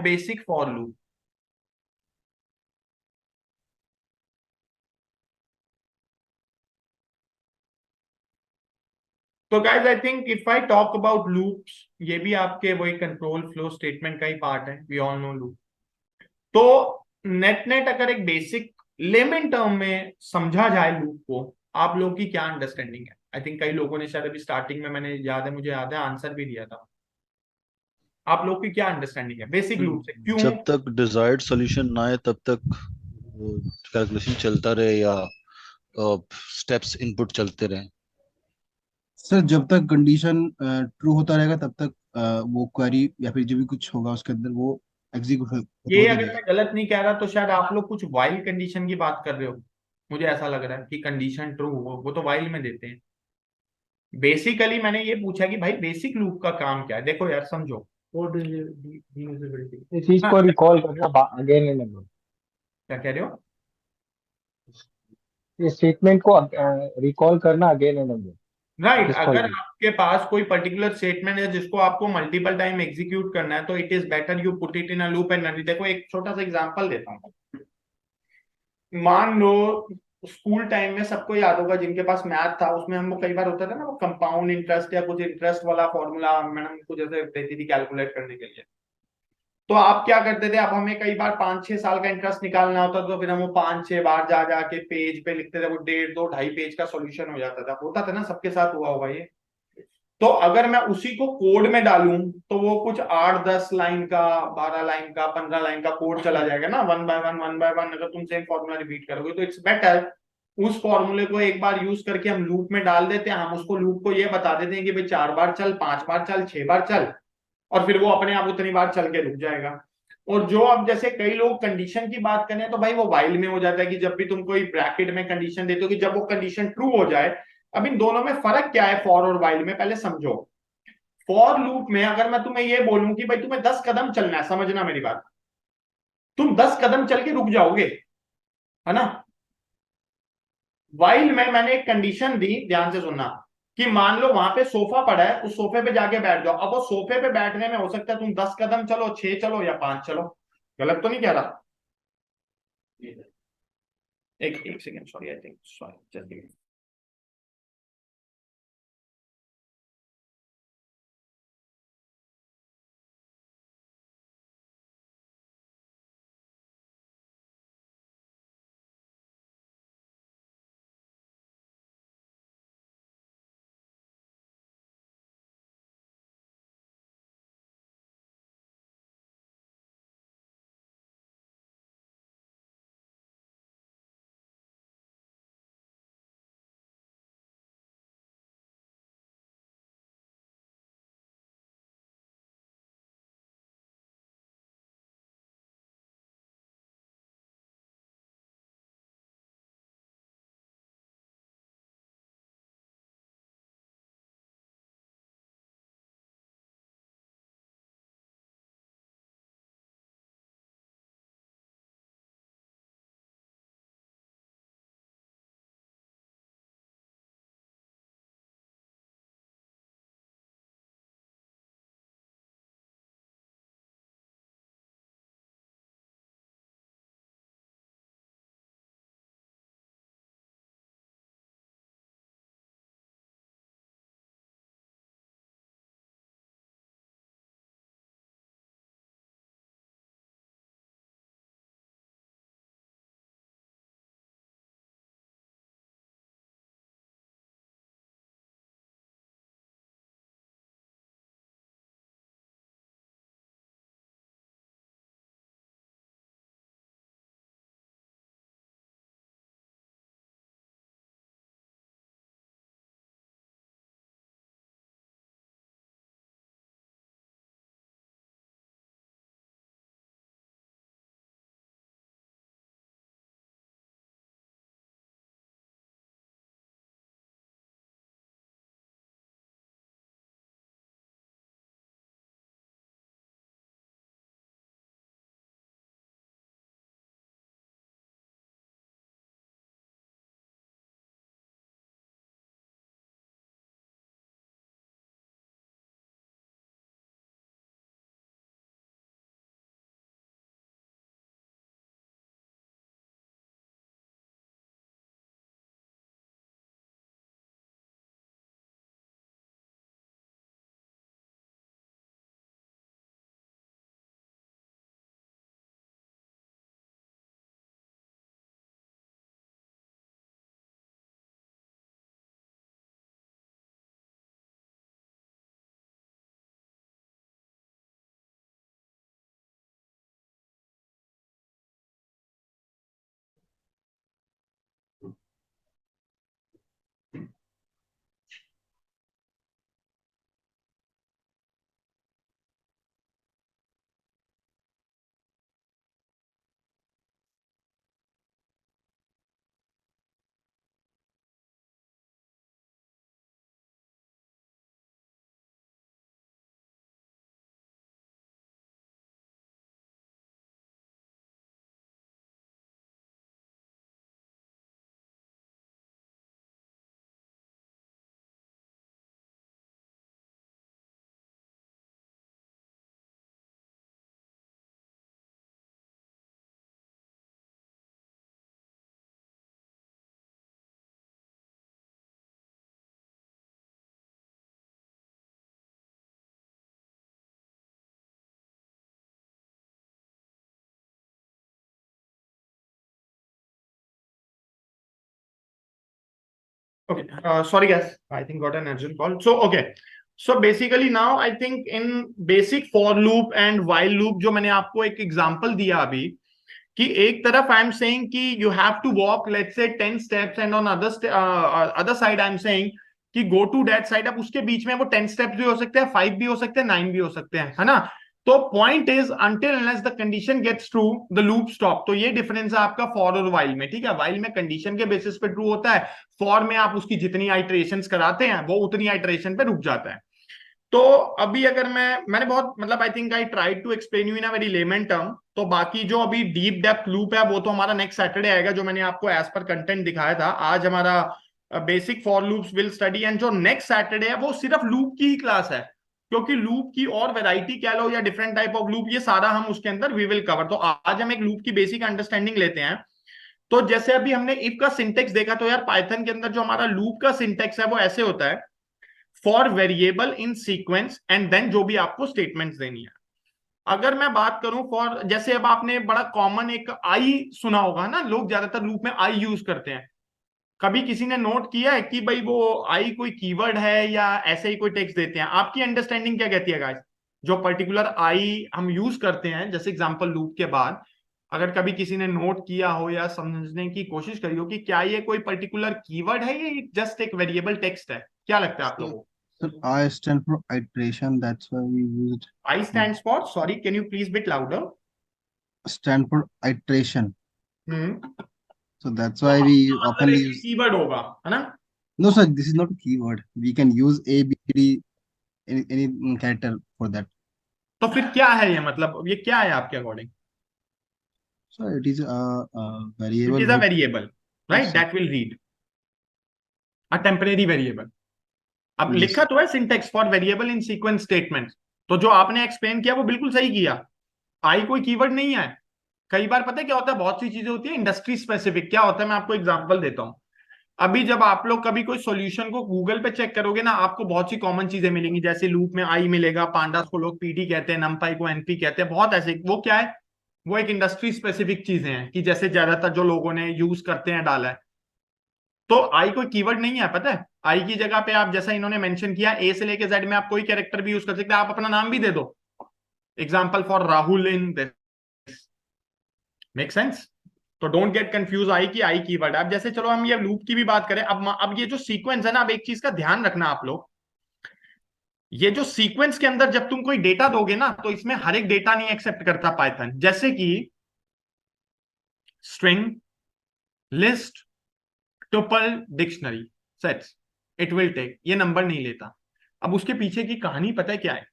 Basic for loop. तो guys I think if I talk about loops, ये भी आपके वही कंट्रोल फ्लो स्टेटमेंट का ही पार्ट है, वी ऑल नो लूप। तो नेट नेट अगर एक बेसिक लेमन टर्म में समझा जाए लूप को, आप लोगों की क्या अंडरस्टैंडिंग है? आई थिंक कई लोगों ने शायद अभी स्टार्टिंग में, मैंने याद है, मुझे याद है आंसर भी दिया था। आप लोग की क्या अंडरस्टैंडिंग है बेसिक लूप से, क्यों? जब तक डिजायर्ड सॉल्यूशन ना आए तब तक वो कैलकुलेशन चलता रहे या स्टेप्स इनपुट चलते रहे। सर जब तक कंडीशन ट्रू होता रहेगा तब तक वो क्वेरी या फिर जो भी कुछ होगा उसके अंदर वो एग्जीक्यूट ये होते अगर रहेगा। मैं गलत नहीं कह रहा तो शायद आप लोग कुछ वाइल कंडीशन की बात कर रहे हो। मुझे ऐसा लग रहा है कि कंडीशन ट्रू हो, वो तो वाइल में देते हैं। बेसिकली मैंने ये पूछा कि भाई बेसिक लूप का काम क्या है। देखो यार समझो, what is deusability? इस चीज हाँ, को रिकॉल करना अगेन एंड अगेन, क्या कह रहे हो? इस स्टेटमेंट को रिकॉल करना again and again, right, it is अगर कॉल्ड। आपके पास कोई पर्टिकुलर स्टेटमेंट है जिसको आपको मल्टीपल टाइम एग्जीक्यूट करना है, तो it is better you put it in a loop and देखो एक छोटा सा एग्जांपल देता हूँ। मान लो स्कूल टाइम में सबको याद होगा, जिनके पास मैथ था उसमें हम कई बार होता था ना वो कंपाउंड इंटरेस्ट या कुछ इंटरेस्ट वाला फॉर्मूला मैडम कुछ ऐसे देती थी कैलकुलेट करने के लिए। तो आप क्या करते थे, अब हमें कई बार 5-6 साल का इंटरेस्ट निकालना होता तो फिर हम वो 5-6 बार जा जाके पेज पे लिखते थे, वो 1.5-2-2.5 पेज का सॉल्यूशन हो जाता था। होता था ना, सबके साथ हुआ होगा ये। तो अगर मैं उसी को कोड में डालूं तो वो कुछ 8-10 लाइन का, 12 लाइन का, 15 लाइन का कोड चला जाएगा ना, वन बाय वन अगर तुम सेम फॉर्मूला रिपीट करोगे। तो इट्स बेटर उस फॉर्मूले को एक बार यूज करके हम लूप में डाल देते हैं। हम उसको लूप को ये बता देते हैं कि भाई 4 बार चल, 5 बार चल, 6 बार चल, और फिर वो अपने आप उतनी बार चल के रुक जाएगा। और जो अब जैसे कई लोग कंडीशन की बात करें तो भाई वो वाइल में हो जाता है कि जब भी तुम कोई ब्रैकेट में कंडीशन देते हो कि जब वो कंडीशन ट्रू हो जाए। अब इन दोनों में फर्क क्या है फॉर और वाइल में, पहले समझो। फॉर लूप में अगर मैं तुम्हें ये बोलूं कि भाई तुम्हें 10 कदम चलना है, समझना मेरी बात, तुम 10 कदम चल के रुक जाओगे, है ना? वाइल में मैंने एक कंडीशन दी, ध्यान से सुनना, कि मान लो वहां पे सोफा पड़ा है, उस सोफे पे जाके बैठ जाओ। अब वो सोफे पे बैठने में हो सकता है तुम 10 कदम चलो, 6 चलो या 5 चलो। गलत तो नहीं कह रहा? एक second, sorry, I think, sorry, just Okay, sorry guys, I think got an urgent call. So okay, so basically now I think in basic for loop and while loop जो मैंने आपको एक एग्जांपल दिया अभी कि एक तरफ आई एम सेइंग कि you have to walk let's say 10 steps and on other side I am saying कि गो टू दैट साइड। अब उसके बीच में वो 10 स्टेप्स भी हो सकते हैं, 5 भी हो सकते हैं, 9 भी हो सकते हैं, है ना। तो point is until unless the condition gets true the loop stop. तो ये डिफरेंस है आपका फॉर और वाइल में, ठीक है। वाइल में कंडीशन के बेसिस पे ट्रू होता है, फॉर में आप उसकी जितनी आइटरेशंस कराते हैं वो उतनी आइटरेशन पे रुक जाता है। तो अभी अगर मैंने बहुत मतलब I think I try to explain you in a very layman term. तो बाकी जो अभी डीप डेप्थ लूप है वो तो हमारा नेक्स्ट सैटरडे आएगा, जो मैंने आपको एज पर कंटेंट दिखाया था। आज हमारा basic for loops will study, and जो नेक्स्ट सैटरडे है वो सिर्फ लूप की ही क्लास है, क्योंकि लूप की और वैरायटी कह लो या डिफरेंट टाइप ऑफ लूप, ये सारा हम उसके अंदर वी विल कवर। तो आज हम एक लूप की बेसिक अंडरस्टैंडिंग लेते हैं। तो जैसे अभी हमने इफ का सिंटेक्स देखा, तो यार पाइथन के अंदर जो हमारा लूप का सिंटेक्स है वो ऐसे होता है, for variable in sequence and then जो भी आपको स्टेटमेंट्स देनी है। अगर मैं बात करूं फॉर, जैसे अब आपने बड़ा कॉमन एक आई सुना होगा ना, लोग ज्यादातर लूप में आई यूज करते हैं। कभी किसी ने नोट किया है कि भाई वो आई कोई कीवर्ड है या ऐसे ही कोई टेक्स्ट देते हैं? आपकी अंडरस्टैंडिंग क्या कहती है गाइस? जो पर्टिकुलर आई हम यूज करते हैं जैसे एग्जांपल लूप के बाद, अगर कभी किसी ने नोट किया हो या समझने की कोशिश करी हो कि क्या ये कोई पर्टिकुलर कीवर्ड है या जस्ट एक वेरिएबल टेक्स्ट है, क्या लगता है आप लोगों को? Sir, I stand for iteration. That's why we used I stands for, sorry, can you please bit louder? stand for iteration. Hmm. So that's तो why we आपका often आंसर एक use. कीवर्ड होगा, है ना? No, sir, this is not a keyword. We can use A, B, D, any character for that. तो फिर क्या है ये, मतलब ये क्या है आपके according? So it is a it variable is a which, variable, right, yes, sir. That will read a temporary variable. अब Yes, लिखा sir. तो है syntax for variable in sequence statement. तो जो आपने एक्सप्लेन किया वो बिल्कुल सही किया, आई कोई कीवर्ड नहीं है। कई बार पता है क्या होता है, बहुत सी चीजें होती है इंडस्ट्री स्पेसिफिक। क्या होता है, मैं आपको एग्जांपल देता हूँ। अभी जब आप लोग कभी कोई सॉल्यूशन को गूगल पे चेक करोगे ना, आपको बहुत सी कॉमन चीजें मिलेंगी। जैसे लूप में आई मिलेगा, पांडास को लोग पीटी कहते हैं, नमपाई को एनपी कहते हैं, बहुत ऐसे। वो क्या है, वो एक इंडस्ट्री स्पेसिफिक चीजें हैं कि जैसे ज्यादातर जो लोगों ने यूज करते हैं डाला है। तो आई कोई कीवर्ड नहीं है, पता है। आई की जगह पे आप जैसा इन्होंने मेंशन किया, ए से लेके जेड में आप कोई कैरेक्टर भी यूज कर सकते हैं, आप अपना नाम भी दे दो। Example for Rahul in this, make sense? तो डोंट गेट कंफ्यूज आई की आई कीवर्ड। अब जैसे चलो हम ये लूप की भी बात करें, अब ये जो सीक्वेंस है ना, अब एक चीज का ध्यान रखना आप लोग, ये जो सीक्वेंस के अंदर जब तुम कोई डेटा दोगे ना, तो इसमें हर एक डेटा नहीं एक्सेप्ट करता पाइथन। जैसे कि string, list, tuple, dictionary, sets, it will take, ये नंबर नहीं लेता। अब उसके पीछे की कहानी पता है क्या है?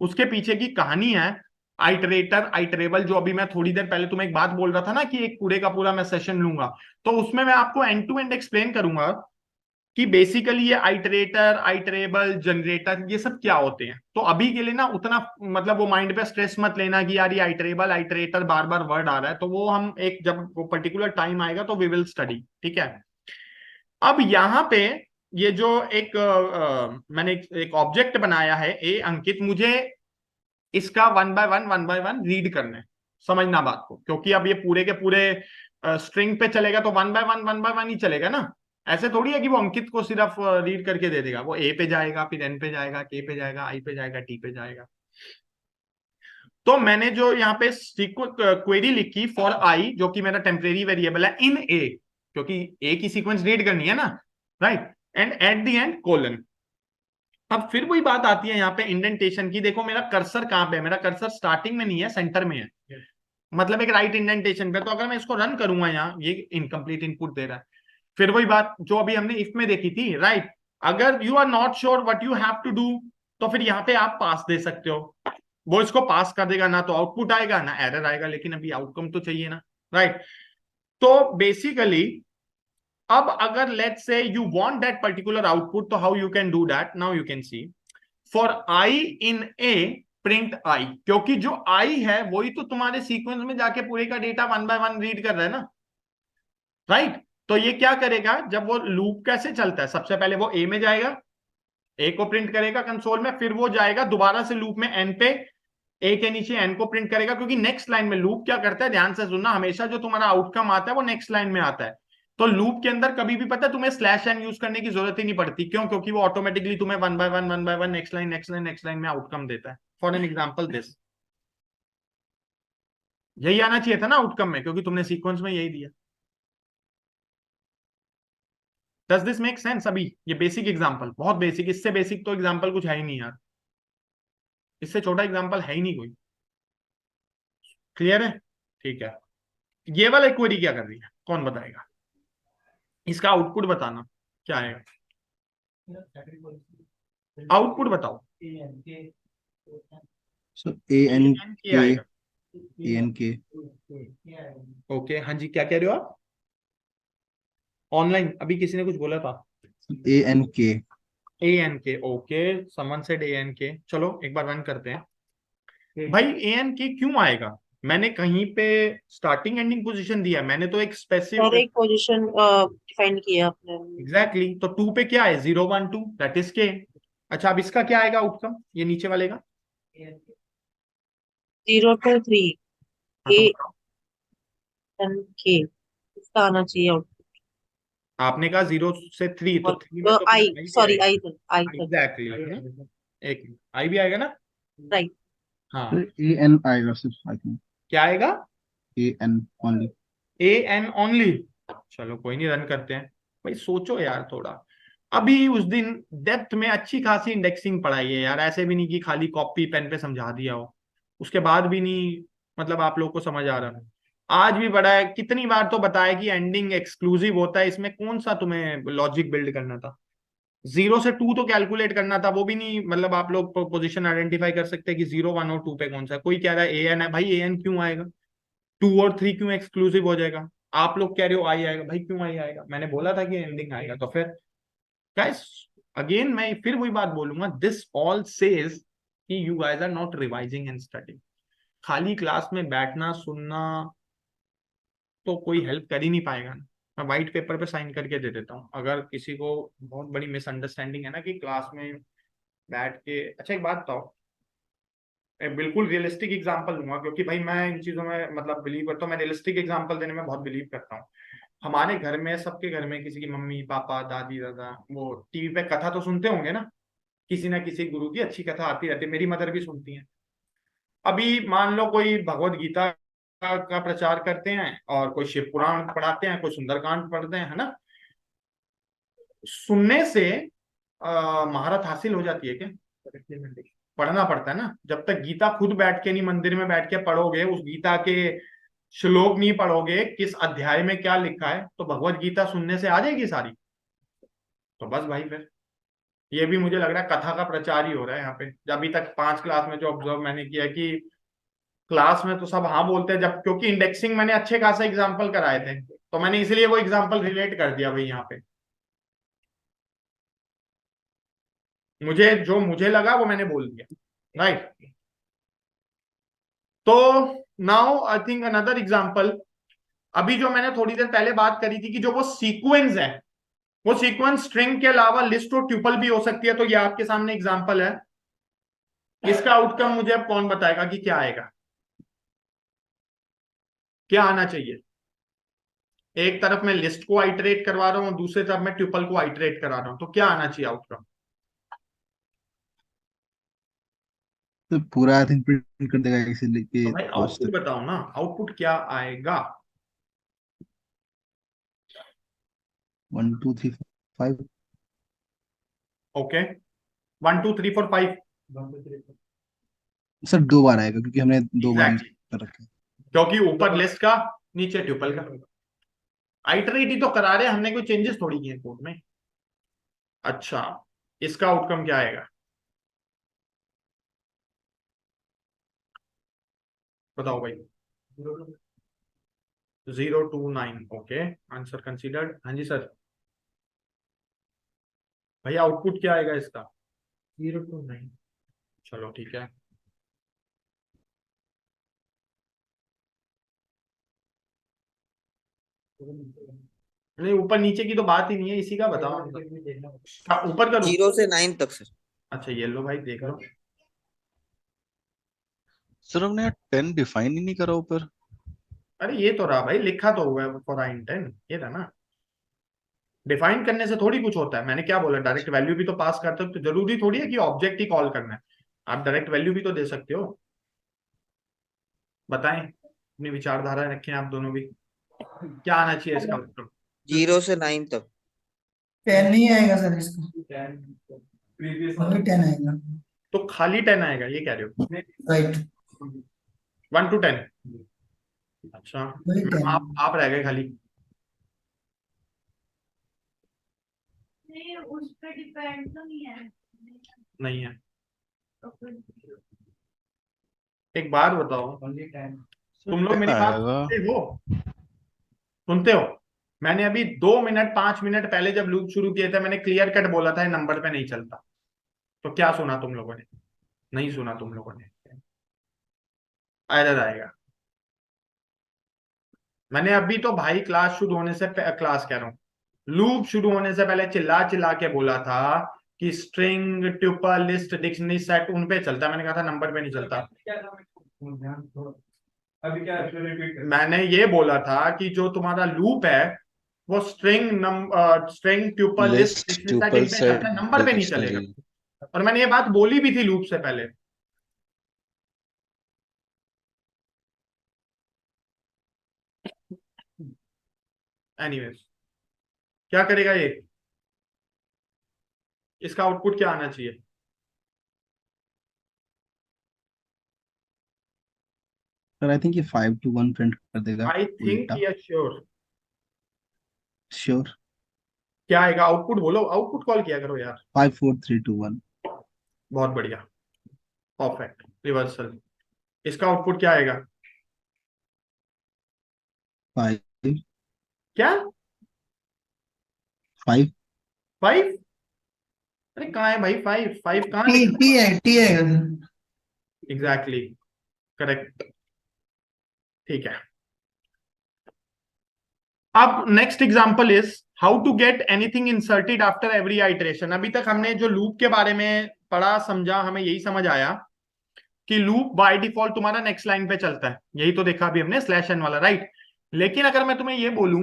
उसके पीछे की कहानी है आइटरेटर, आइटरेबल। जो अभी मैं थोड़ी देर पहले तुम्हें एक बात बोल रहा था ना कि एक पूरे का पूरा मैं सेशन लूंगा, तो उसमें मैं आपको एंड टू एंड एक्सप्लेन करूंगा कि बेसिकली ये आइटरेटर, आइटरेबल, जनरेटर, ये सब क्या होते हैं। तो अभी के लिए ना उतना मतलब वो माइंड पे स्ट्रेस मत लेना कि यार ये आइटरेबल, आइटरेटर बार बार वर्ड आ रहा है। तो वो हम एक जब वो पर्टिकुलर टाइम आएगा तो वी विल स्टडी, ठीक है। अब यहाँ पे ये जो एक मैंने एक ऑब्जेक्ट बनाया है ए अंकित, मुझे इसका वन बाय वन रीड करना है। समझना बात को, क्योंकि अब ये पूरे के पूरे स्ट्रिंग पे चलेगा तो वन बाय वन ही चलेगा ना। ऐसे थोड़ी है कि वो अंकित को सिर्फ रीड करके दे देगा। वो ए पे जाएगा, फिर एन पे जाएगा, के पे जाएगा, आई पे जाएगा, टी पे जाएगा। तो मैंने जो यहाँ पे क्वेरी लिखी फॉर आई, जो कि मेरा टेम्परेरी वेरिएबल है, इन ए, क्योंकि ए की सीक्वेंस रीड करनी है ना, right, and at the end colon. अब फिर वही बात आती है यहाँ पे इंडेंटेशन की। देखो मेरा कर्सर कहाँ पे है, मेरा कर्सर स्टार्टिंग में नहीं है, सेंटर में है, मतलब एक राइट इंडेंटेशन पे। तो अगर मैं इसको रन करूंगा यहाँ, ये इनकम्प्लीट इनपुट दे रहा है। फिर वही बात जो अभी हमने इफ में देखी थी, राइट। अगर you are not sure what you have to do, तो फिर यहाँ पे आप पास दे सकते हो। वो इसको पास कर देगा, ना तो आउटपुट आएगा ना एरर आएगा, लेकिन अभी आउटकम तो चाहिए ना, राइट। तो बेसिकली अब अगर let's say you want that particular output, तो how you can do that? Now you can see for I in a print I, क्योंकि जो आई है वही तो तुम्हारे सीक्वेंस में जाके पूरे का data one by one read कर रहा है ना, राइट। तो ये क्या करेगा, जब वो लूप कैसे चलता है, सबसे पहले वो ए में जाएगा, ए को प्रिंट करेगा कंसोल में, फिर वो जाएगा दोबारा से लूप में एन पे, ए के नीचे एन को प्रिंट करेगा, क्योंकि नेक्स्ट लाइन में लूप क्या करता है, ध्यान से सुनना, हमेशा जो तुम्हारा आउटकम आता है वो नेक्स्ट लाइन में आता है। तो लूप के अंदर कभी भी पता है तुम्हें स्लैश एन यूज करने की जरूरत ही नहीं पड़ती। क्यों? क्योंकि वो ऑटोमेटिकली तुम्हें one by one next line next line next line में आउटकम देता है। फॉर एन एग्जांपल दिस, यही आना चाहिए था ना आउटकम में, क्योंकि तुमने सीक्वेंस में यही दिया। Does this make sense? अभी ये बेसिक एग्जांपल, बहुत बेसिक, इससे बेसिक तो एग्जांपल कुछ है ही नहीं यार, इससे छोटा एग्जांपल है ही नहीं कोई। क्लियर है? ठीक है। ये वाला क्वेरी क्या कर रही है, कौन बताएगा? इसका आउटपुट बताना क्या आएगा, आउटपुट बताओ। सर AN के आएगा। ANK ओके, हाँ जी, क्या कह रहे हो आप? ऑनलाइन अभी किसी ने कुछ बोला था। ANK ANK, okay, someone said ANK। चलो एक बार रन करते हैं। भाई ANK क्यों आएगा? मैंने कहीं पे स्टार्टिंग एंडिंग पोजीशन दिया, मैंने तो एक सर स्पेसिफिक एक पोजीशन डिफाइन किया आपने। एग्जैक्टली। तो 2 पे क्या है? 0 1 2, दैट इज के। अच्छा, अब इसका क्या आएगा आउटकम, ये नीचे वाले का? 0 to 3 हाँ तो A बताओ। and K इसका आना चाहिए आउटपुट। आपने कहा 0 से 3, तो 3 में और तो आई, फिर सॉरी आएगा। आई था एग्जैक्टली, एक मिनट, आई भी आएगा ना? राइट। हाँ, सर AN आएगा सिर्फ, आई थिंक क्या आएगा? AN only. AN only. चलो कोई नहीं, रन करते हैं। भाई सोचो यार थोड़ा, अभी उस दिन डेप्थ में अच्छी खासी इंडेक्सिंग पढ़ाई है यार, ऐसे भी नहीं कि खाली कॉपी पेन पे समझा दिया हो, उसके बाद भी नहीं मतलब आप लोग को समझ आ रहा है। आज भी पढ़ा है, कितनी बार तो बताया कि एंडिंग एक्सक्लूसिव होता है, इसमें कौन सा तुम्हें लॉजिक बिल्ड करना था? 0 से 2 तो कैलकुलेट करना था, वो भी नहीं, मतलब आप लोग पोजीशन आइडेंटिफाई कर सकते हैं कि 0 1 और 2 पे कौन सा है। कोई कह रहा है AN है, भाई AN क्यों आएगा? 2 और 3 क्यों एक्सक्लूसिव हो जाएगा? आप लोग कह रहे हो आई आएगा, भाई क्यों आई आएगा? मैंने बोला था कि एंडिंग आएगा। तो फिर गाइस, अगेन मैं फिर वही बात बोलूंगा, दिस ऑल सेज कि you guys are not revising and studying. खाली क्लास में बैठना सुनना तो कोई हेल्प कर ही नहीं पाएगा ना। मैं व्हाइट पेपर पे साइन करके दे देता हूँ, अगर किसी को बहुत बड़ी मिसअंडरस्टैंडिंग है ना कि क्लास में बैठ के। अच्छा एक बात बताओ, मैं बिल्कुल रियलिस्टिक एग्जांपल दूंगा, क्योंकि भाई मैं इन चीजों में मतलब बिलीव करता हूँ, मैं रियलिस्टिक एग्जांपल देने में बहुत बिलीव करता हूँ। हमारे घर में, सबके घर में, किसी की मम्मी पापा दादी दादा वो टीवी पे कथा तो सुनते होंगे ना, किसी ना किसी गुरु की अच्छी कथा आती रहती है, मेरी मदर भी सुनती है। अभी मान लो कोई भगवत गीता का प्रचार करते हैं और कोई शिव पुराण पढ़ाते हैं, कोई सुंदरकांड पढ़ते हैं, है ना? सुनने से महारत हासिल हो जाती है क्या? पढ़ना पड़ता है ना। जब तक गीता खुद बैठ के नहीं, मंदिर में बैठ के पढ़ोगे, उस गीता के श्लोक नहीं पढ़ोगे किस अध्याय में क्या लिखा है, तो भगवत गीता सुनने से आ जाएगी सारी? तो बस भाई फिर ये भी मुझे लग रहा है कथा का प्रचार ही हो रहा है यहाँ पे। अभी तक 5 क्लास में जो ऑब्जर्व मैंने किया कि क्लास में तो सब हाँ बोलते हैं, जब क्योंकि इंडेक्सिंग मैंने अच्छे खासा एग्जाम्पल कराए थे, तो मैंने इसलिए वो एग्जाम्पल रिलेट कर दिया भाई यहाँ पे। मुझे जो मुझे लगा वो मैंने बोल दिया, राइट? तो now I think another example, अभी जो मैंने थोड़ी देर पहले बात करी थी कि जो वो सीक्वेंस है, वो सीक्वेंस स्ट्रिंग के अलावा लिस्ट और ट्यूपल भी हो सकती है। तो ये आपके सामने एग्जाम्पल है, इसका आउटकम मुझे अब कौन बताएगा कि क्या आएगा, क्या आना चाहिए? एक तरफ मैं लिस्ट को आइटरेट करवा रहा हूं, दूसरी तरफ मैं ट्यूपल को आइटरेट करा रहा हूं, तो क्या आना चाहिए आउटकम? तो पूरा आई थिंक प्रिंट कर देगा इसे तो लेके भाई 5 आउटपुट तक। बताओ ना, आउटपुट क्या आएगा? 1 2 3 4 5। ओके, 1 2 3 4 5। सर 2 बार आएगा क्योंकि हमने 2 बार यूज एग्जैक्टली, कर रखा है। क्योंकि ऊपर लिस्ट का, नीचे ट्यूपल का। आइटरेट ही तो करा रहे हैं, हमने कोई चेंजेस थोड़ी किए कोड में। अच्छा, इसका आउटकम क्या आएगा बताओ भाई? 0 2 9, ओके, आंसर कंसीडर्ड। हाँ जी सर, भाई आउटपुट क्या आएगा इसका? 0 2 9। चलो ठीक है। नहीं, ऊपर नीचे की तो बात ही नहीं है, इसी का बताओ। हाँ, ऊपर करूँ? 0 से 9 तक सर। अच्छा ये लो भाई, देख लो। सर हमने यहाँ 10 डिफाइन ही नहीं करा ऊपर। अरे ये तो रहा भाई, लिखा तो हुआ है फॉर इंटेंट, ये था ना। डिफाइन करने से थोड़ी कुछ होता है। मैंने क्या बोला, डायरेक्ट वैल्यू भी तो पास करते हो, तो जरूरी थोड़ी है कि ऑब्जेक्ट ही कॉल करना है, आप डायरेक्ट वैल्यू भी तो दे सकते हो। बताएं, अपनी विचारधारा रखें आप दोनों भी, क्या आना चाहिए इसका उत्तर। 0 से 9 तक। 10 नहीं आएगा सर इसका, वही 10 आएगा। तो खाली 10 आएगा ये कह रहे हो, राइट, 1 to 10। अच्छा, वही 10। आप रह गए खाली। नहीं उस पे डिपेंड तो नहीं है। नहीं है। तो फिर एक बात बताओ, तुम लोग मेरी बात आएगा। सुनते हो? सुनते हो? मैंने अभी 2 मिनट 5 मिनट पहले जब लूप शुरू किए थे, मैंने क्लियर कट बोला था नंबर पे नहीं चलता। तो क्या सुना तुम लोगों ने? नहीं सुना तुम लोगों ने, एरर आएगा। मैंने अभी तो भाई क्लास शुरू होने से क्लास कह रहा हूँ, लूप शुरू होने से पहले चिल्ला चिल्ला के बोला था कि string, tuple, list, dictionary, set उन पे चलता है। मैंने कहा था नंबर पे नहीं चलता। अभी क्या है? मैंने ये बोला था कि जो तुम्हारा लूप है वो string, string, tuple, list, list, dictionary, set in tuple, पे सेट, चलता है, नंबर पे नहीं चलेगा। और मैंने ये बात बोली भी थी लूप से पहले। एनीवेज, क्या करेगा ये, इसका आउटपुट क्या आना चाहिए? सर आई थिंक ये 5 to 1 प्रिंट कर देगा आई थिंक उल्टा। या श्योर, श्योर। क्या आएगा आउटपुट? बोलो, आउटपुट कॉल किया करो यार। 5 4 3 2 1। बहुत बढ़िया, परफेक्ट रिवर्सल। इसका आउटपुट क्या आएगा? 5 क्या? 5 5? अरे कहाँ है भाई 5? 5 कहाँ टी लिखा? टी है, टी आएगा सर। एग्जैक्टली, करेक्ट, ठीक है। अब next example is how to get anything inserted after every iteration. अभी तक हमने जो लूप के बारे में पढ़ा समझा, हमें यही समझ आया कि लूप बाय डिफॉल्ट तुम्हारा नेक्स्ट लाइन पे चलता है, यही तो देखा अभी हमने स्लैश एन वाला, राइट। लेकिन अगर मैं तुम्हें ये बोलूं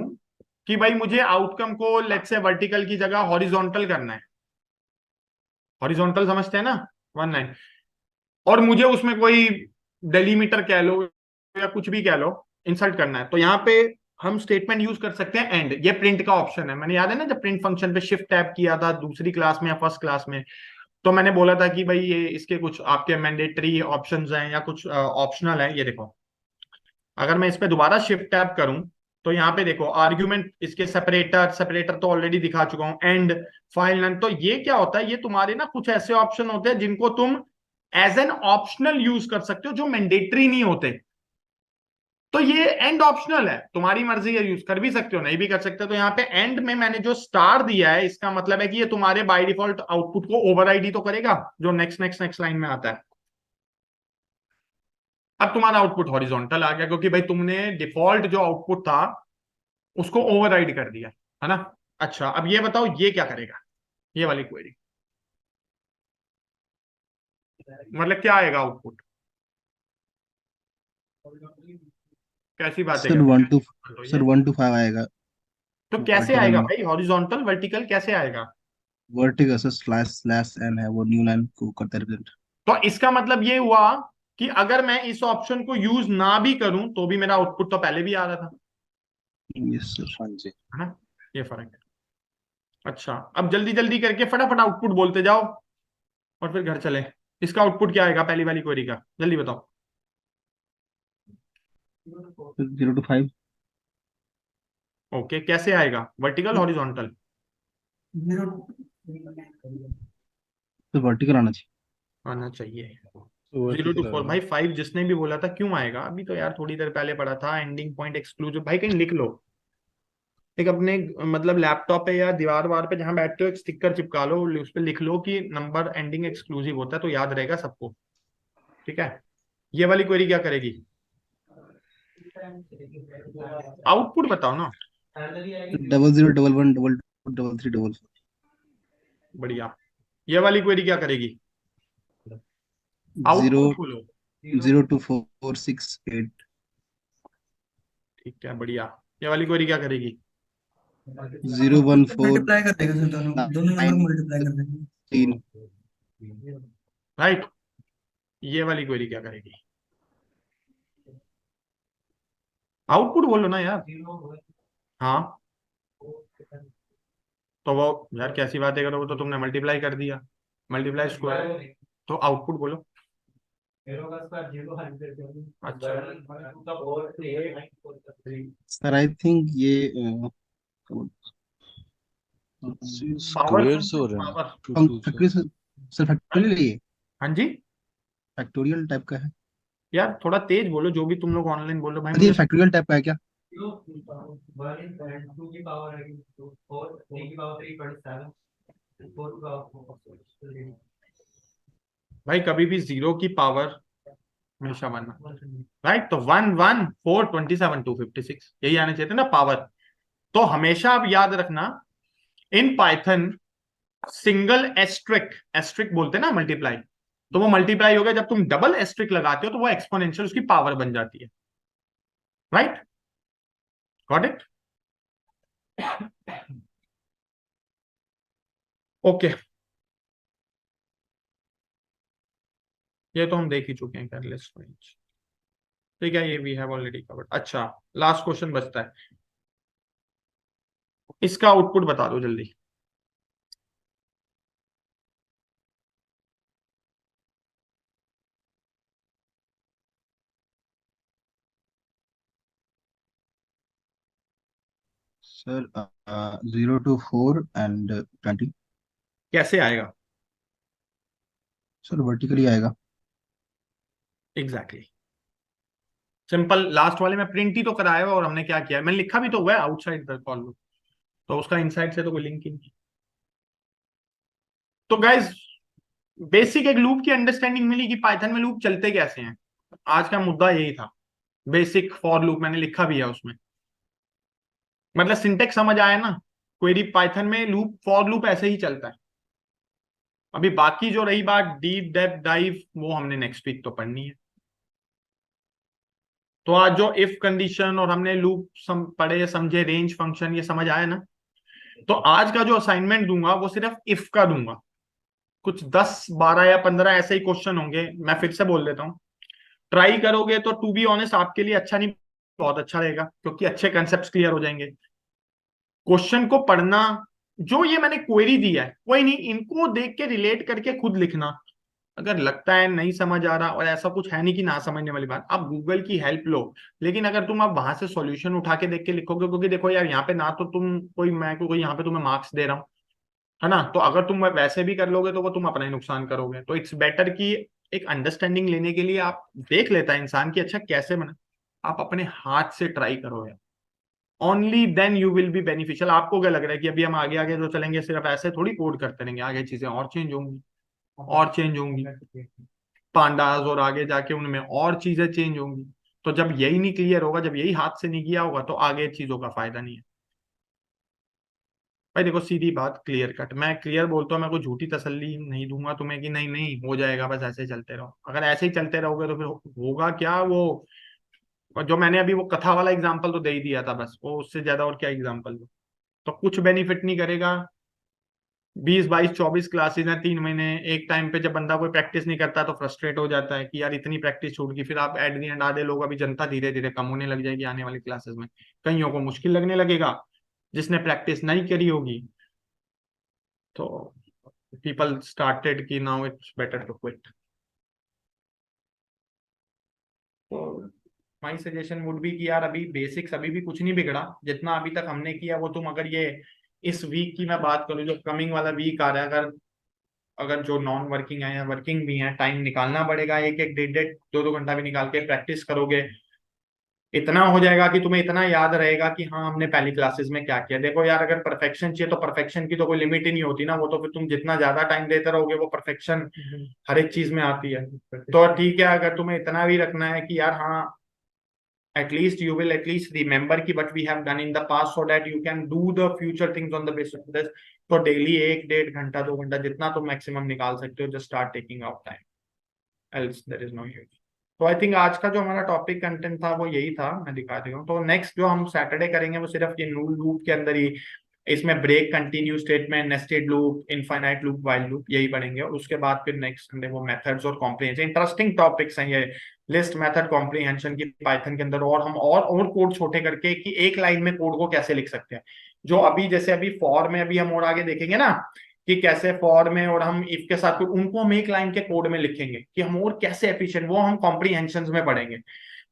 कि भाई मुझे आउटकम को लेट्स से वर्टिकल की जगह हॉरिजॉन्टल करना है, हॉरिजॉन्टल समझते हैं ना, 1 9, और मुझे उसमें कोई डेलीमीटर कह लो या कुछ भी कह लो इंसर्ट करना है, तो यहाँ पे हम स्टेटमेंट यूज कर सकते हैं एंड। ये प्रिंट का ऑप्शन है, मैंने याद है ना जब प्रिंट फंक्शन पे शिफ्ट टैब किया था दूसरी क्लास में या फर्स्ट क्लास में, तो मैंने बोला था कि भाई ये इसके कुछ आपके मैंडेटरी ऑप्शंस हैं या कुछ ऑप्शनल है। ये देखो, अगर मैं इस पे दोबारा शिफ्ट टैब करूं तो यहाँ पे देखो आर्ग्यूमेंट, इसके सेपरेटर, सेपरेटर तो ऑलरेडी दिखा चुका हूं, एंड, फाइल नेम। तो ये क्या होता है, ये तुम्हारे ना कुछ ऐसे ऑप्शन होते हैं जिनको तुम एज एन ऑप्शनल यूज कर सकते हो, जो मैंडेटरी नहीं होते। तो ये एंड ऑप्शनल है, तुम्हारी मर्जी है, यूज कर भी सकते हो नहीं भी कर सकते। तो यहाँ पे एंड में मैंने जो स्टार दिया है, इसका मतलब है कि ये तुम्हारे बाय डिफॉल्ट आउटपुट को ओवरराइड ही तो करेगा जो नेक्स्ट नेक्स्ट नेक्स्ट लाइन में आता है। अब तुम्हारा आउटपुट हॉरिजॉन्टल आ गया क्योंकि भाई तुमने डिफॉल्ट जो आउटपुट था उसको ओवरराइड कर दिया, है ना। अच्छा, अब ये बताओ ये क्या करेगा, ये वाली क्वेरी, मतलब क्या आएगा आउटपुट, कैसी बात है सर क्या? 1 to तो ये सर 1 to 5 आएगा। तो कैसे वर्टिकल आएगा में भाई, हॉरिजॉन्टल वर्टिकल कैसे आएगा? Vertical sir slash slash n है, वो न्यू लाइन को करता है रिप्रेजेंट। तो इसका मतलब ये हुआ कि अगर मैं इस ऑप्शन को यूज ना भी करूं तो भी मेरा आउटपुट तो पहले भी आ रहा था, यस सर। हाँ जी। है ना, ये फर्क है। अच्छा, अब जल्दी जल्दी करके फटाफट आउटपुट बोलते जाओ और फिर घर चले। इसका आउटपुट क्या आएगा पहली वाली क्वेरी का, जल्दी बताओ। 0 to 5 ओके, कैसे आएगा, वर्टिकल हॉरिजॉन्टल? तो वर्टिकल आना चाहिए। आना चाहिए 0 to 4। भाई 5 जिसने भी बोला था क्यों आएगा, अभी तो यार थोड़ी देर पहले पढ़ा था एंडिंग पॉइंट एक्सक्लूसिव। भाई कहीं लिख लो, एक अपने मतलब लैपटॉप पे या दीवार वार पे जहां बैठते हो एक स्टिकर चिपका लो, उस पर लिख लो कि नंबर एंडिंग एक्सक्लूसिव होता है, तो याद रहेगा सबको, ठीक है। ये वाली क्वेरी क्या करेगी, आउटपुट बताओ ना। 0011112344। बढ़िया, ये वाली क्वेरी क्या करेगी, 0 आउटपुट खोलो। 0 to 4 6 8। ठीक है, बढ़िया। ये वाली क्वेरी क्या करेगी, 014 मल्टीप्लाई कर देगा सर, दोनों दोनों नंबर मल्टीप्लाई कर देगा। 3 राइट। ये वाली क्वेरी क्या करेगी? आउटपुट बोलो ना यार। हाँ, तो वो यार कैसी बातें करोगे, तो तुमने मल्टीप्लाई कर दिया, मल्टीप्लाई स्क्वायर, तो आउटपुट बोलो। अच्छा, सर आई थिंक ये स्क्वायर से हो रहे हैं पावर। 2 से। फैक्टोरियल, सर फैक्टोरियल ये हाँ जी, फैक्टोरियल टाइप का है। यार थोड़ा तेज बोलो, जो भी तुम लोग ऑनलाइन बोलो भाई सर ये मुझे। फैक्टोरियल टाइप का है क्या? भाई कभी भी जीरो की पावर हमेशा वन, राइट? तो 1 1 4 27 256 यही आने चाहिए थे ना पावर। तो हमेशा आप याद रखना, in Python single asterisk, asterisk बोलते हैं ना मल्टीप्लाई, तो वो मल्टीप्लाई हो गया, जब तुम डबल एस्ट्रिक लगाते हो तो वो एक्सपोनेंशियल उसकी पावर बन जाती है, राइट? Got it? ओके, ये तो हम देख ही चुके हैं, केयरलेस रेंज। ठीक है, ये वी हैव ऑलरेडी कवर्ड। अच्छा, लास्ट क्वेश्चन बचता है, इसका आउटपुट बता दो जल्दी। Sir 0 to 4 and 20। कैसे आएगा? सर वर्टिकली आएगा। Exactly, simple. लास्ट वाले में प्रिंट ही तो कराया हुआ, और हमने क्या किया, मैंने लिखा भी तो हुआ है आउटसाइड द कॉल, तो उसका इनसाइड से तो कोई लिंक ही नहीं। तो गाइज, बेसिक एक लूप की अंडरस्टैंडिंग मिली कि पाइथन में लूप चलते कैसे हैं। आज का मुद्दा यही था, बेसिक फॉर लूप मैंने लिखा भी है उसमें, मतलब सिंटेक्स समझ आया ना। क्वेरी पाइथन में लूप, फॉर लूप ऐसे ही चलता है। अभी बाकी जो रही बात डीप डेप्थ डाइव, वो हमने नेक्स्ट वीक तो पढ़नी है। तो आज जो इफ कंडीशन और हमने लूप पढ़े समझे, रेंज फंक्शन, ये समझ आया ना। तो आज का जो असाइनमेंट दूंगा वो सिर्फ इफ का दूंगा। कुछ 10 12 या 15 ऐसे ही क्वेश्चन होंगे, मैं फिर से बोल देता हूँ। ट्राई करोगे तो टू बी ऑनेस्ट आपके लिए अच्छा नहीं, बहुत अच्छा रहेगा, क्योंकि अच्छे कंसेप्ट क्लियर हो जाएंगे। क्वेश्चन को पढ़ना, जो ये मैंने क्वेरी दी है कोई नहीं, इनको देख के रिलेट करके खुद लिखना। अगर लगता है नहीं समझ आ रहा, और ऐसा कुछ है नहीं कि ना समझने वाली बात, आप गूगल की हेल्प लो। लेकिन अगर तुम आप वहां से सॉल्यूशन उठा के देख के लिखोगे, क्योंकि देखो यार यहाँ पे ना तो तुम कोई, मैं कोई यहाँ पे तुम्हें मार्क्स दे रहा हूँ, है ना, तो अगर तुम वैसे भी कर लोगे तो वो तुम अपना ही नुकसान करोगे। तो इट्स बेटर कि एक अंडरस्टैंडिंग लेने के लिए आप देख लेता है इंसान की अच्छा कैसे बना, आप अपने हाथ से ट्राई करो यार। Only then you will be beneficial. आपको क्या लग रहा है कि अभी हम आगे आगे जो चलेंगे सिर्फ ऐसे थोड़ी कोड करते रहेंगे, आगे चीजें और चेंज होंगी, और चेंज होंगी, पांडास और आगे जाके उनमें और चीजें चेंज होंगी। तो जब यही नहीं क्लियर होगा, जब यही हाथ से नहीं किया होगा, तो आगे चीजों का फायदा नहीं है। भाई देखो, सीधी बात, क्लियर कट, मैं क्लियर बोलता हूँ, मैं कोई झूठी तसल्ली नहीं दूंगा तुम्हें कि नहीं नहीं हो जाएगा, बस ऐसे ही चलते रहो। अगर ऐसे ही चलते रहोगे तो फिर होगा क्या वो, और जो मैंने अभी वो कथा वाला एग्जाम्पल तो दे ही दिया था, बस वो उससे ज्यादा और क्या एग्जाम्पल दो। तो कुछ बेनिफिट नहीं करेगा। 20 22 24 क्लासेस हैं 3 महीने, एक टाइम पे जब बंदा कोई प्रैक्टिस नहीं करता तो फ्रस्ट्रेट हो जाता है कि यार इतनी प्रैक्टिस छूट गई। फिर आप एट दी एंड आधे लोग, अभी जनता धीरे धीरे कम होने लग जाएगी आने वाली क्लासेस में, कईयों को मुश्किल लगने लगेगा जिसने प्रैक्टिस नहीं करी होगी। तो पीपल स्टार्टेड कि now it's better to quit. तो माई सजेशन वुड बी कि यार अभी बेसिक्स अभी भी कुछ नहीं बिगड़ा, जितना अभी तक हमने किया वो तुम, अगर ये इस वीक की मैं बात करूँ, जो कमिंग वाला वीक आ रहा है, अगर अगर जो नॉन वर्किंग है या वर्किंग भी है, टाइम निकालना पड़ेगा, एक एक डेढ़ डेढ़ 2 2 घंटा भी निकाल के प्रैक्टिस करोगे, इतना हो जाएगा कि तुम्हें इतना याद रहेगा कि हाँ हमने पहली क्लासेस में क्या किया। देखो यार, अगर परफेक्शन चाहिए तो परफेक्शन की तो कोई लिमिट ही नहीं होती ना, वो तो फिर तुम जितना ज्यादा टाइम देते रहोगे वो परफेक्शन हर एक चीज में आती है। तो ठीक है, अगर तुम्हें इतना भी रखना है कि यार हाँ at least you will at least remember ki what we have done in the past, so that you can do the future things on the basis of this। तो डेली 1 1.5 घंटा 2 घंटा जितना तुम मैक्सिमम निकाल सकते हो, just start taking out time, else there is no use। तो I think आज का जो हमारा टॉपिक कंटेंट था वो यही था, मैं दिखा रही हूँ। तो नेक्स्ट जो हम सैटरडे करेंगे वो सिर्फ ये नूल लूप के अंदर ही, इसमें break, continue statement, nested loop, infinite loop, while loop, यही पढ़ेंगे। और उसके बाद फिर नेक्स्ट संडे वो मेथड्स और कॉम्प्रिहेंशन, इंटरेस्टिंग टॉपिक्स हैं ये, लिस्ट, मेथड, कॉम्प्रिहेंशन की पाइथन के अंदर। और हम और कोड छोटे करके कि एक लाइन में कोड को कैसे लिख सकते हैं, जो अभी जैसे अभी फॉर में, अभी हम और आगे देखेंगे ना कि कैसे फॉर में और हम इफ के साथ उनको हम एक लाइन के कोड में लिखेंगे कि हम और कैसे एफिशिएंट, वो हम कॉम्प्रिहेंशन में पढ़ेंगे।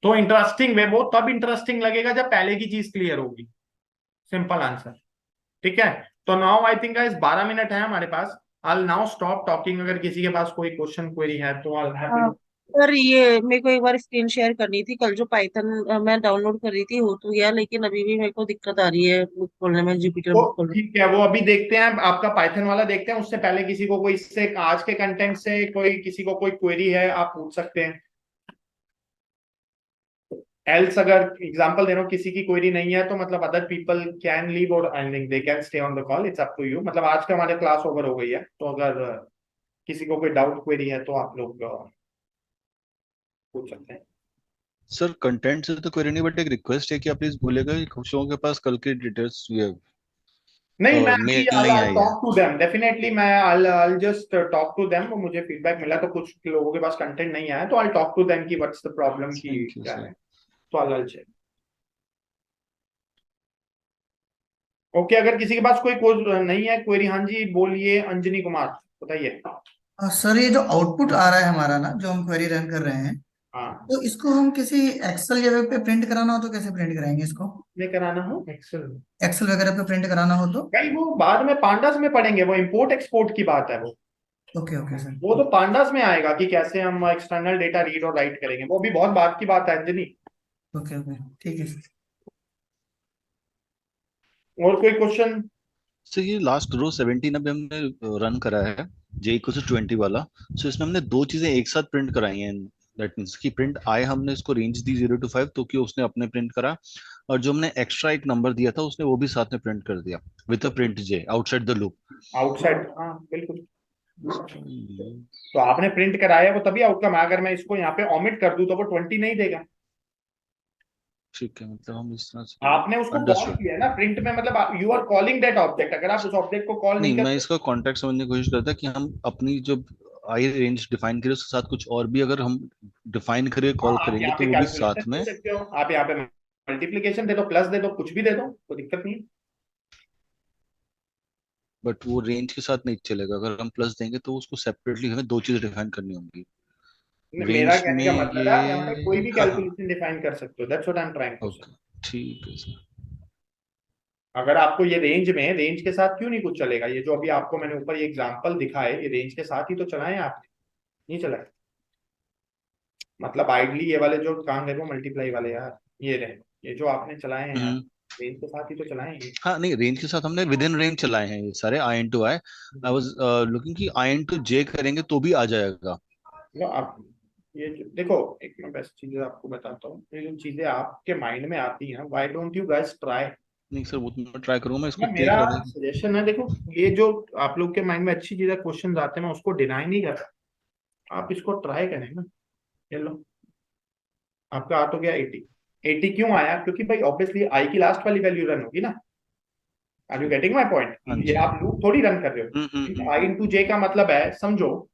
तो इंटरेस्टिंग वे, वो तब इंटरेस्टिंग लगेगा जब पहले की चीज क्लियर होगी। Simple answer. ठीक है। तो now I think guys 12 minute है हमारे पास। I now stop talking. अगर किसी के पास कोई क्वेश्चन क्वेरी है तो आई हैप्पी। सर ये मेरे को एक बार स्क्रीन शेयर करनी थी, कल जो पाइथन मैं डाउनलोड कर रही थी हो तो गया, लेकिन अभी भी मेरे को दिक्कत आ रही है बुक खोलने में, जुपिटर तो बुक खोलने ठीक है, वो अभी देखते हैं, आपका पाइथन वाला देखते हैं। उससे पहले किसी को कोई इससे आज के कंटेंट से कोई किसी को कोई क्वेरी है आप पूछ सकते हैं। एल्स अगर एग्जांपल दे रहा हूँ किसी की क्वेरी नहीं है तो मतलब अदर पीपल कैन लीव और I think they can stay on the call, it's up to you. मतलब आज का हमारे क्लास ओवर हो गई है, तो अगर किसी को कोई डाउट क्वेरी है तो आप लोग पूछ सकते हैं। सर कंटेंट से तो क्वेरी नहीं, बट एक रिक्वेस्ट है कि आप प्लीज भूलेगा कि कुछ लोगों के पास कल के डिटेल्स ये नहीं, मैं अभी मेल नहीं आई है। टॉक टू देम डेफिनेटली, मैं I'll just talk to them. मुझे फीडबैक मिला तो कुछ लोगों के पास कंटेंट नहीं आया, तो I'll टॉक टू देम कि व्हाट्स द प्रॉब्लम की थैंक यू क्या सर। है। तो I'll check। ओके, अगर किसी के पास कोई नहीं है क्वेरी, हाँ जी बोलिए अंजनी कुमार, बताइए। सर ये जो आउटपुट आ रहा है हमारा ना, जो हम क्वेरी रन कर रहे हैं, हाँ, तो इसको हम किसी एक्सेल जगह पे प्रिंट कराना हो तो कैसे प्रिंट कराएंगे इसको? मैं कराना हो एक्सेल। एक्सेल वगैरह पे प्रिंट कराना हो तो? भाई वो बाद में पांडास में पढ़ेंगे, वो इंपोर्ट एक्सपोर्ट की बात है। Okay okay sir. वो तो पांडास में आएगा कि कैसे हम एक्सटर्नल डेटा रीड और राइट करेंगे, वो भी बहुत बात की बात है अंजनी। ओके ओके ठीक है सर। और कोई क्वेश्चन? सर ये लास्ट रो 17 अभी हमने रन करा है, जे इक्वल टू 20 वाला। सो इसमें हमने दो चीजें एक साथ प्रिंट कराई हैं। दैट मीन्स कि प्रिंट आए, हमने इसको रेंज दी 0 to 5 तो कि उसने अपने प्रिंट करा, और जो हमने एक्स्ट्रा एक नंबर दिया था उसने वो भी साथ में प्रिंट कर दिया with a print J outside the loop. Outside, हाँ बिल्कुल। तो आपने प्रिंट कराया वो तभी आउटकम है। अगर मैं इसको यहाँ पे ओमिट कर दूं तो वो 20 नहीं देगा। ठीक है, मतलब हम इस तरह से आपने उसको कॉल अंडरस्टूड। किया है ना प्रिंट में, मतलब you are calling that object. अगर आप उस ऑब्जेक्ट को कॉल नहीं नहीं, मैं करते। इसका कॉन्टेक्ट समझने की कोशिश करता कि हम अपनी जो आई रेंज डिफाइन करें उसके साथ कुछ और भी अगर हम डिफाइन करें हाँ, कॉल आप करेंगे यहाँ तो पे वो भी कैलकुलेशन साथ दे में। सकते हो, आप यहाँ पे मल्टीप्लीकेशन दे दो, प्लस दे दो, कुछ भी दे दो, कोई दिक्कत नहीं है। बट वो रेंज के साथ नहीं चलेगा, अगर हम प्लस देंगे तो उसको सेपरेटली हमें दो चीजें डिफाइन करनी होंगी। मेरा रेंज कहने में का मतलब है आप यहाँ पे कोई ये भी हाँ हाँ। कैलकुलेशन डिफाइन कर सकते हो, that's what I am trying to say. Okay, ठीक है सर। अगर आपको ये रेंज में, रेंज के साथ क्यों नहीं कुछ चलेगा? ये जो अभी आपको मैंने ऊपर ये एग्जांपल दिखाए, ये रेंज के साथ ही तो चलाए आपने, नहीं चलाए? मतलब आइडली ये वाले जो काम है वो मल्टीप्लाई वाले यार, ये रहे, ये जो आपने चलाए हैं यार, हम्म। रेंज के साथ ही तो चलाए हैं ये। हाँ नहीं, रेंज के साथ हमने विद इन रेंज चलाए हैं ये सारे I in to I. I was looking कि आई इन टू जे करेंगे तो भी आ जाएगा। मतलब आप ये देखो, एक मैं बेस्ट चीजें आपको बताता हूँ, ये जो चीजें आपके माइंड में आती हैं, why don't you guys try. नहीं सर, वो तो मैं ट्राई करूंगा, मैं इसको ना, मेरा देख रहा था सजेशन है, देखो ये जो आप लोग के माइंड में अच्छी चीजें क्वेश्चन आते हैं मैं उसको डिनाई नहीं कर रहा, आप इसको ट्राई करें ना। ये लो, आपका आ तो गया 80। 80 क्यों आया? क्योंकि भाई ऑब्वियसली आई की लास्ट वाली वैल्यू रन होगी ना। Are you getting my point? हाँ ये जी। आप लूप थोड़ी रन कर रहे हो। आई इंटू जे का मतलब है, समझो,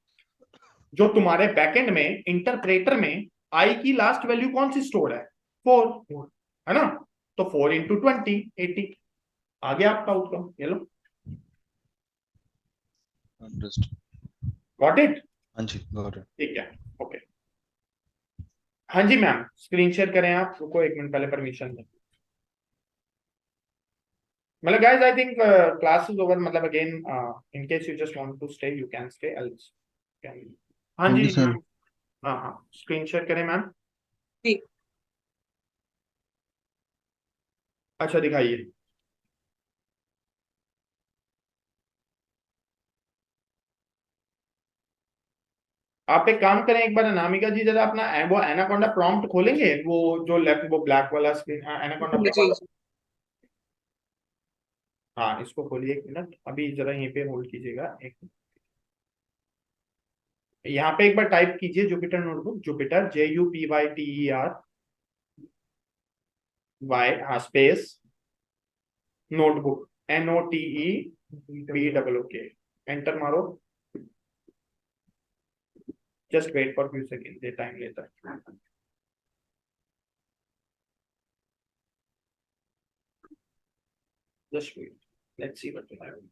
जो तुम्हारे बैकएंड में इंटरप्रेटर में आई की लास्ट वैल्यू कौन सी स्टोर है? 4 है ना। तो 4 × 20 80 आ गया आपका आउटकम, ये लो। अंडरस्टूड। Got it? हाँ जी, गॉट इट। ठीक है, ओके। हाँ जी मैम, स्क्रीन शेयर करें आप, रुको एक मिनट, पहले परमिशन दें। मतलब guys I think class is over, मतलब again in case you just want to stay you can stay else can. हाँ thank ji you sir. Ma'am. हाँ हाँ, स्क्रीन शेयर करें मैम। ठीक। अच्छा दिखाइए। आप एक काम करें, एक बार अनामिका जी जरा अपना वो एनाकोंडा प्रॉम्प्ट खोलेंगे, वो जो लेफ्ट वो ब्लैक वाला स्क्रीन एनाकोंडा। जी। हाँ इसको खोलिए, एक मिनट अभी जरा यहीं पे होल्ड कीजिएगा एक। यहाँ पे एक बार टाइप कीजिए Jupyter notebook, Jupyter JUPYTER Y space notebook NOTEBOOK, enter मारो। Just wait for few seconds, ये टाइम लेता है। Just wait, let's see what will happen.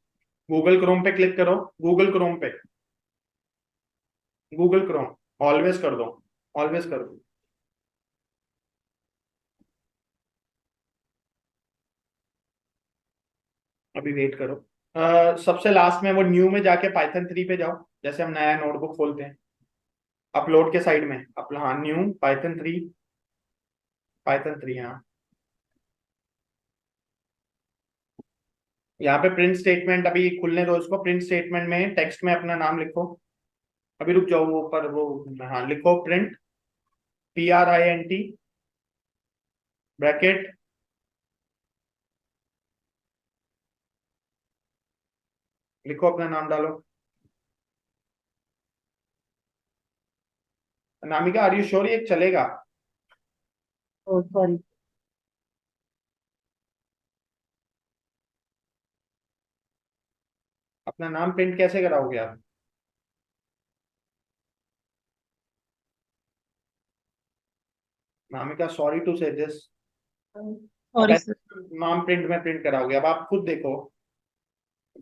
Google Chrome पे क्लिक करो, गूगल क्रोम पे, गूगल क्रोम ऑलवेज कर दो, ऑलवेज कर दो। अभी वेट करो। सबसे लास्ट में वो न्यू में जाके पाइथन 3 पे जाओ, जैसे हम नया नोटबुक खोलते हैं, अपलोड के साइड में हाँ, न्यू पाइथन 3, पाइथन 3। हाँ, यहाँ पे प्रिंट स्टेटमेंट अभी खुलने दो इसको। प्रिंट स्टेटमेंट में टेक्स्ट में अपना नाम लिखो। अभी रुक जाओ, वो ऊपर वो, हाँ लिखो प्रिंट PRINT ब्रैकेट, लिखो अपना नाम डालो। अनामिका आर यू श्योर ये चलेगा? सॉरी। अपना नाम प्रिंट कैसे कराओगे आप? Anamika sorry to say this, sorry sir. नाम प्रिंट में प्रिंट कराओगे। अब आप खुद देखो,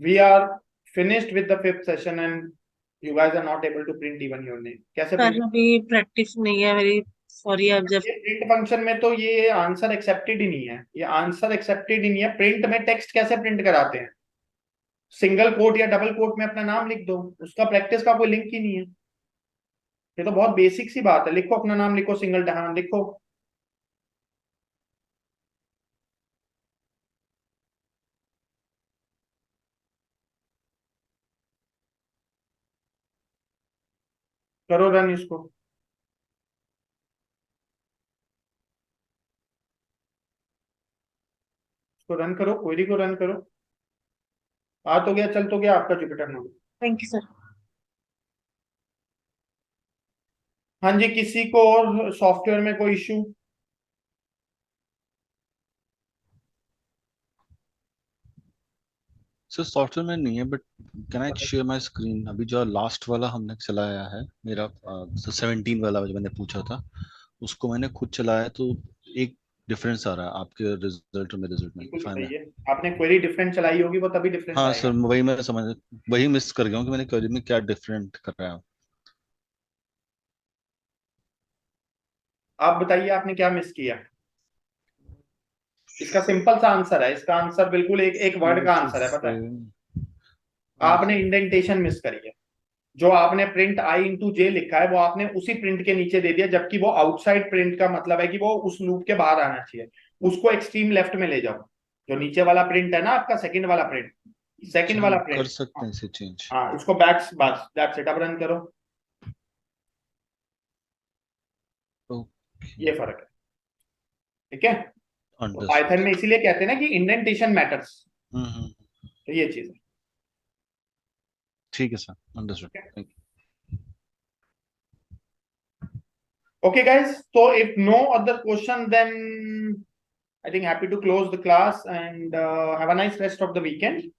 we are finished with the 5th session and you guys are not able to print even your name. कैसे सर प्रिंट? अभी प्रैक्टिस नहीं है मेरी, सॉरी। आप जब ये प्रिंट फंक्शन में तो ये आंसर एक्सेप्टेड ही नहीं है, ये आंसर एक्सेप्टेड ही नहीं है। प्रिंट में टेक्स्ट कैसे प्रिंट कराते हैं? सिंगल कोट या डबल कोट में अपना नाम लिख दो, उसका प्रैक्टिस का कोई लिंक ही नहीं है। ये तो बहुत बेसिक सी बात है। लिखो अपना नाम, लिखो सिंगल, हाँ लिखो। करो रन इसको, इसको रन करो, क्वेरी को रन करो। आ तो गया, चल तो गया आपका Jupiter note. Thank you sir. हाँ जी, किसी को और सॉफ्टवेयर में कोई इश्यू? सर सॉफ्टवेयर में नहीं है, but can I share my screen? अभी जो लास्ट वाला हमने चलाया है, मेरा 17 वाला जो मैंने पूछा था, उसको मैंने खुद चलाया है, तो एक डिफरेंस आ रहा है आपके रिजल्ट और मेरे रिजल्ट में। बिल्कुल फाइन है। सही है, आपने क्वेरी डिफरेंट चलाई होगी, वो तभी डिफरेंस हाँ आएगा। सर, वही मैं समझ, वही मिस कर गया हूँ कि मैंने क्वेरी में क्या डिफरेंट कर रहा है। आप बताइए आपने क्या मिस किया? इसका सिंपल सा आंसर है, इसका आंसर बिल्कुल एक एक वर्ड का आंसर है, पता है? आपने इंडेंटेशन मिस करी है। जो आपने प्रिंट I इंटू J लिखा है, वो आपने उसी प्रिंट के नीचे दे दिया, जबकि वो आउटसाइड प्रिंट का मतलब है कि वो उस लूप के बाहर आना चाहिए। उसको एक्सट्रीम लेफ्ट में ले जाओ। जो नीचे वाला प्रिंट है ना आपका, सेकंड वाला प्रिंट, सेकंड वाला हम कर प्रिंट, सकते हैं इसे चेंज। हाँ उसको बैक बस दैट्स इट। अब रन करो, ये फर्क है, ठीक है? तो पाइथन में इसीलिए कहते हैं ना कि इंडेंटेशन मैटर्स, हम्म, तो ये चीज है। ठीक है sir, understood, thank you. Okay guys, so if no other question, then I think happy to close the class and have a nice rest of the weekend.